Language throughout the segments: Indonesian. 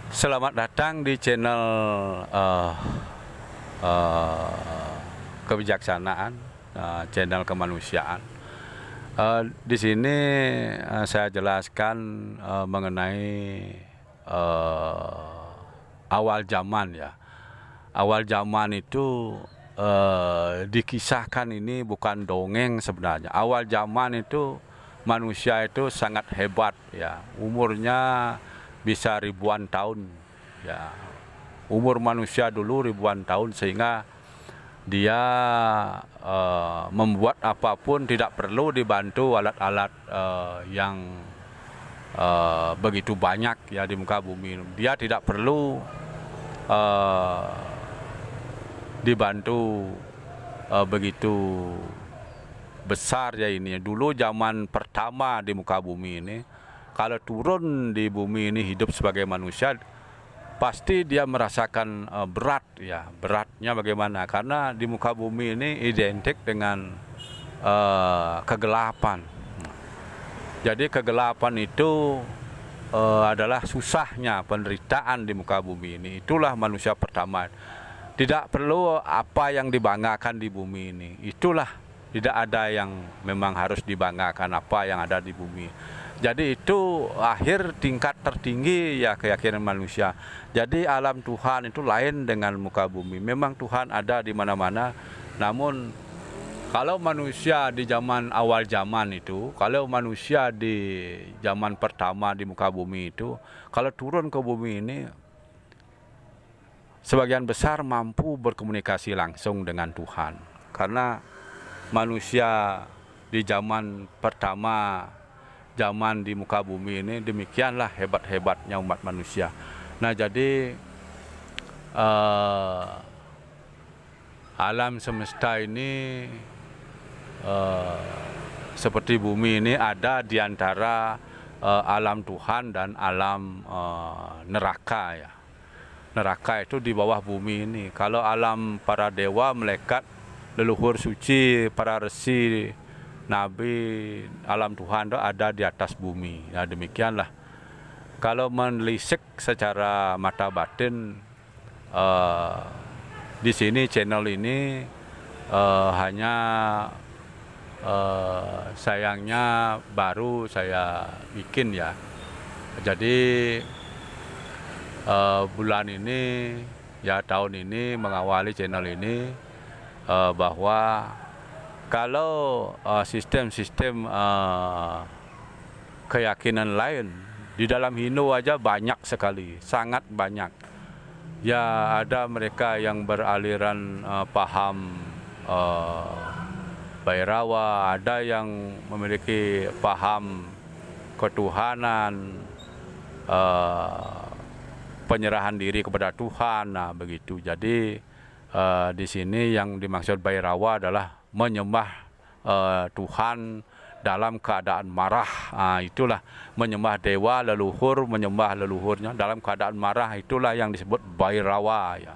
Selamat datang di channel uh, kebijaksanaan, channel kemanusiaan. Di sini saya jelaskan mengenai awal zaman ya. Awal zaman itu dikisahkan, ini bukan dongeng sebenarnya. Awal zaman itu manusia itu sangat hebat ya, umurnya bisa ribuan tahun ya. Umur manusia dulu ribuan tahun, sehingga dia membuat apapun tidak perlu dibantu alat-alat yang begitu banyak ya di muka bumi. Dia tidak perlu dibantu begitu besar ya ini. Dulu zaman pertama di muka bumi ini, kalau turun di bumi ini hidup sebagai manusia, pasti dia merasakan berat ya. Beratnya bagaimana? Karena di muka bumi ini identik dengan kegelapan. Jadi kegelapan itu adalah susahnya penderitaan di muka bumi ini. Itulah manusia pertama. Tidak perlu apa yang dibanggakan di bumi ini. Itulah, tidak ada yang memang harus dibanggakan apa yang ada di bumi. Jadi itu akhir tingkat tertinggi ya keyakinan manusia. Jadi alam Tuhan itu lain dengan muka bumi. Memang Tuhan ada di mana-mana. Namun kalau manusia di zaman awal zaman itu, kalau manusia di zaman pertama di muka bumi itu, kalau turun ke bumi ini, sebagian besar mampu berkomunikasi langsung dengan Tuhan. Karena manusia di zaman pertama, zaman di muka bumi ini, demikianlah hebat-hebatnya umat manusia. Nah, jadi alam semesta ini seperti bumi ini ada di antara alam Tuhan dan alam neraka ya. Neraka itu di bawah bumi ini. Kalau alam para dewa, malaikat, leluhur suci, para resi, nabi, alam Tuhan itu ada di atas bumi. Ya, demikianlah. Kalau menelisik secara mata batin, di sini channel ini hanya sayangnya baru saya bikin ya. Jadi bulan ini ya, tahun ini mengawali channel ini, bahwa kalau sistem-sistem keyakinan lain di dalam Hindu aja banyak sekali, sangat banyak ya. Ada mereka yang beraliran paham Bhairawa, ada yang memiliki paham ketuhanan, penyerahan diri kepada Tuhan. Nah, begitu. Jadi di sini yang dimaksud Bhairawa adalah menyembah Tuhan dalam keadaan marah. Nah, itulah menyembah dewa leluhur, menyembah leluhurnya dalam keadaan marah. Itulah yang disebut Bhairawa ya.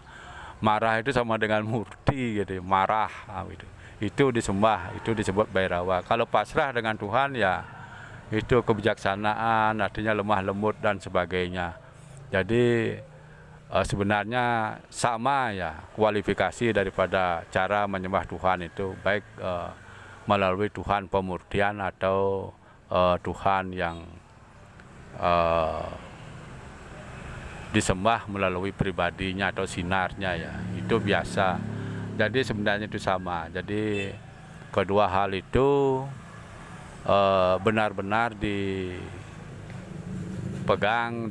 Marah itu sama dengan murti gitu, marah gitu. Itu disembah, itu disebut Bhairawa. Kalau pasrah dengan Tuhan ya itu kebijaksanaan, artinya lemah lembut dan sebagainya. Jadi sebenarnya sama ya kualifikasi daripada cara menyembah Tuhan itu, baik melalui Tuhan pemurtian atau Tuhan yang disembah melalui pribadinya atau sinarnya ya, itu biasa. Jadi sebenarnya itu sama. Jadi kedua hal itu benar-benar dipegang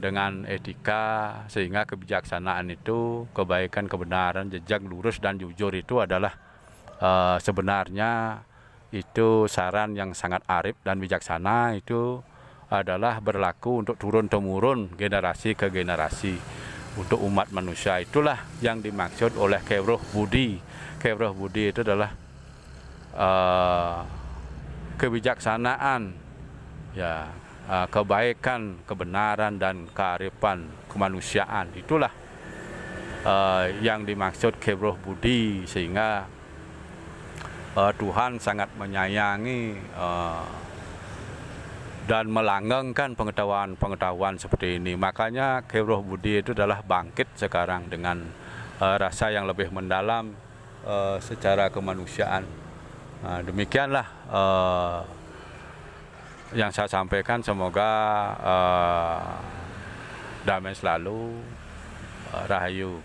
dengan etika, sehingga kebijaksanaan itu, kebaikan, kebenaran, jejak lurus dan jujur itu adalah sebenarnya itu saran yang sangat arif dan bijaksana. Itu adalah berlaku untuk turun-temurun, generasi ke generasi, untuk umat manusia. Itulah yang dimaksud oleh Kewruh Budi. Kewruh Budi itu adalah kebijaksanaan ya, kebaikan, kebenaran dan kearifan kemanusiaan. Itulah yang dimaksud Kewruh Budi, sehingga Tuhan sangat menyayangi dan melanggengkan pengetahuan seperti ini. Makanya Khairul Budi itu adalah bangkit sekarang dengan rasa yang lebih mendalam secara kemanusiaan. Nah, demikianlah yang saya sampaikan. Semoga damai selalu, rahayu.